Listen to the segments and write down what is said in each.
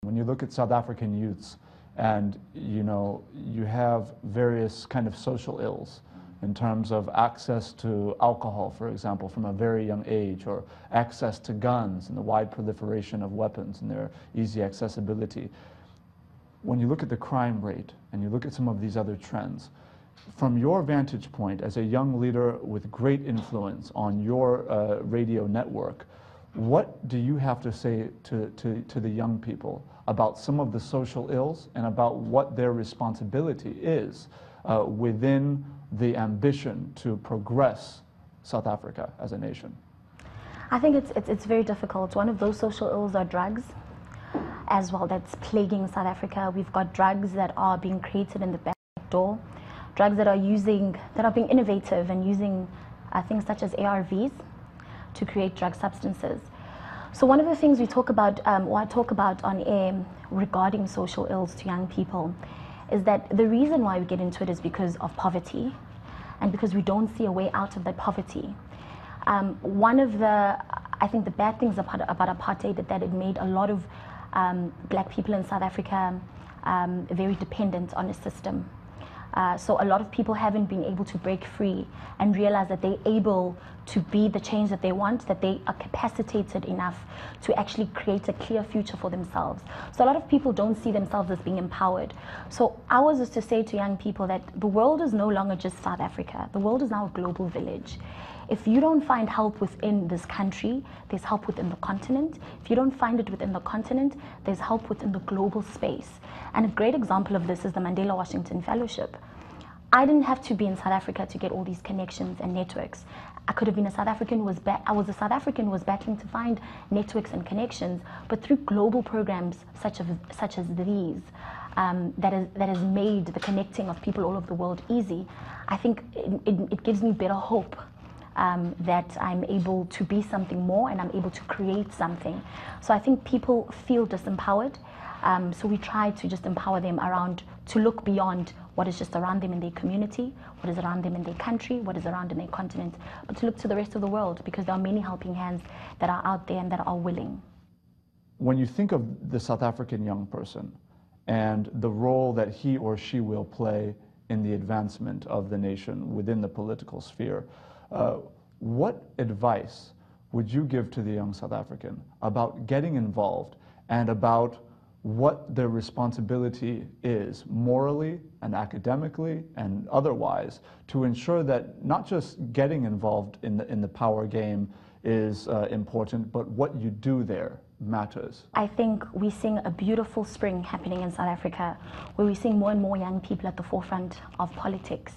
When you look at South African youths and you have various kind of social ills in terms of access to alcohol, for example, from a very young age, or access to guns and the wide proliferation of weapons and their easy accessibility. When you look at the crime rate and you look at some of these other trends, from your vantage point as a young leader with great influence on your radio network, what do you have to say to the young people about some of the social ills and about what their responsibility is within the ambition to progress South Africa as a nation? I think it's very difficult. One of those social ills are drugs as well, that's plaguing South Africa. We've got drugs that are being created in the back door, drugs that are being innovative and using things such as ARVs to create drug substances. So one of the things we talk about, or I talk about on air regarding social ills to young people, is that the reason why we get into it is because of poverty and because we don't see a way out of that poverty. One of the, I think the bad things about apartheid is that it made a lot of black people in South Africa very dependent on a system. So a lot of people haven't been able to break free and realize that they're able to be the change that they want, that they are capacitated enough to actually create a clear future for themselves. So a lot of people don't see themselves as being empowered. So ours is to say to young people that the world is no longer just South Africa. The world is now a global village. If you don't find help within this country, there's help within the continent. If you don't find it within the continent, there's help within the global space. And a great example of this is the Mandela Washington Fellowship. I didn't have to be in South Africa to get all these connections and networks. I could have been a South African I was a South African who was battling to find networks and connections, but through global programs such as these, that has made the connecting of people all over the world easy. I think it gives me better hope that I'm able to be something more and I'm able to create something. So I think people feel disempowered. So we try to just empower them around to look beyond what is just around them in their community, what is around them in their country, what is around in their continent, but to look to the rest of the world, because there are many helping hands that are out there and that are willing. When you think of the South African young person and the role that he or she will play in the advancement of the nation within the political sphere, what advice would you give to the young South African about getting involved and about what their responsibility is morally and academically and otherwise to ensure that not just getting involved in the power game is important, but what you do there matters? I think we're seeing a beautiful spring happening in South Africa, where we're seeing more and more young people at the forefront of politics.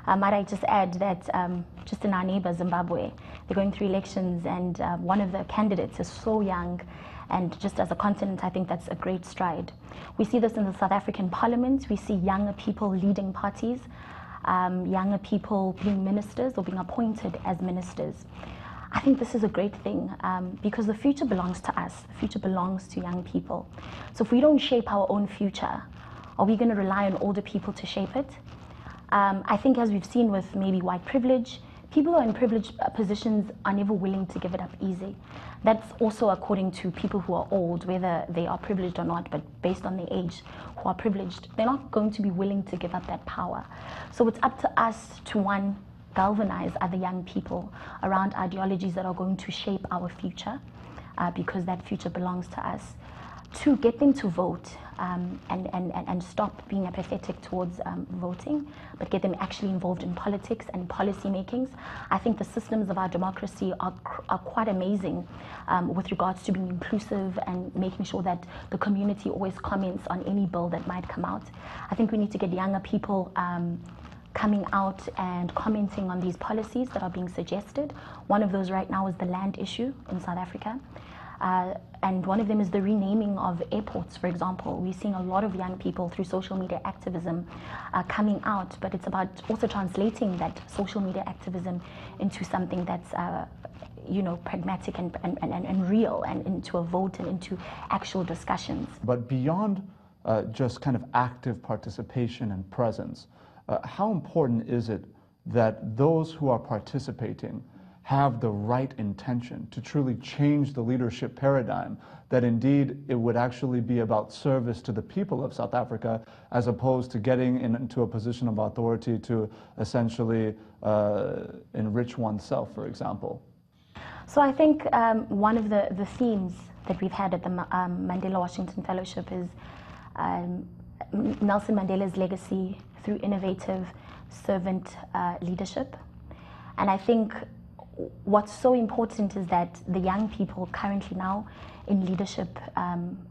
Might I just add that just in our neighbor Zimbabwe, they're going through elections, and one of the candidates is so young, and just as a continent, I think that's a great stride. We see this in the South African Parliament. We see younger people leading parties, younger people being ministers or being appointed as ministers. I think this is a great thing because the future belongs to us. The future belongs to young people. So if we don't shape our own future, are we going to rely on older people to shape it? I think, as we've seen with maybe white privilege, people who are in privileged positions are never willing to give it up easy. That's also according to people who are old, whether they are privileged or not, but based on their age, who are privileged, they're not going to be willing to give up that power. So it's up to us to, one, galvanize other young people around ideologies that are going to shape our future, because that future belongs to us. Two, get them to vote and stop being apathetic towards voting, but get them actually involved in politics and policy makings. I think the systems of our democracy are quite amazing with regards to being inclusive and making sure that the community always comments on any bill that might come out. I think we need to get younger people coming out and commenting on these policies that are being suggested. One of those right now is the land issue in South Africa. And one of them is the renaming of airports, for example. We're seeing a lot of young people through social media activism coming out, but it's about also translating that social media activism into something that's pragmatic and real, and into a vote and into actual discussions. But beyond just kind of active participation and presence, how important is it that those who are participating have the right intention to truly change the leadership paradigm, that indeed it would actually be about service to the people of South Africa, as opposed to getting into a position of authority to essentially enrich oneself, for example? So I think one of the themes that we've had at the Mandela Washington Fellowship is Nelson Mandela's legacy through innovative servant leadership. And I think what's so important is that the young people currently now in leadership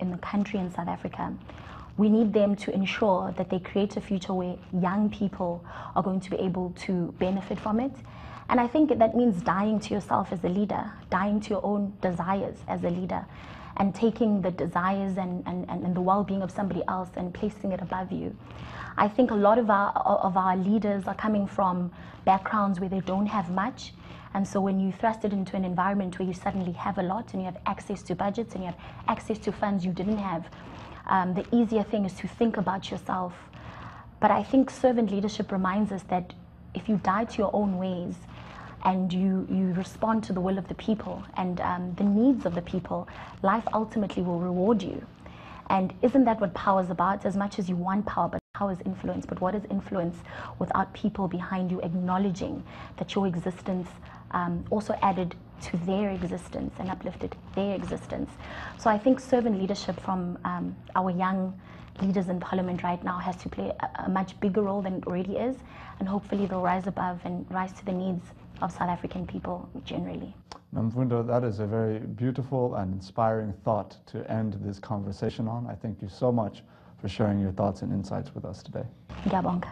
in the country in South Africa, we need them to ensure that they create a future where young people are going to be able to benefit from it. And I think that means dying to yourself as a leader, dying to your own desires as a leader, and taking the desires and the well-being of somebody else and placing it above you. I think a lot of our leaders are coming from backgrounds where they don't have much. And so when you thrust it into an environment where you suddenly have a lot and you have access to budgets and you have access to funds you didn't have, the easier thing is to think about yourself. But I think servant leadership reminds us that if you die to your own ways and you respond to the will of the people and the needs of the people, life ultimately will reward you. And isn't that what power is about? As much as you want power, but power is influence. But what is influence without people behind you acknowledging that your existence also added to their existence and uplifted their existence? So I think servant leadership from our young leaders in Parliament right now has to play a much bigger role than it already is, and hopefully they'll rise above and rise to the needs of South African people generally. Nomfundo, that is a very beautiful and inspiring thought to end this conversation on. I thank you so much for sharing your thoughts and insights with us today. Ngiyabonga.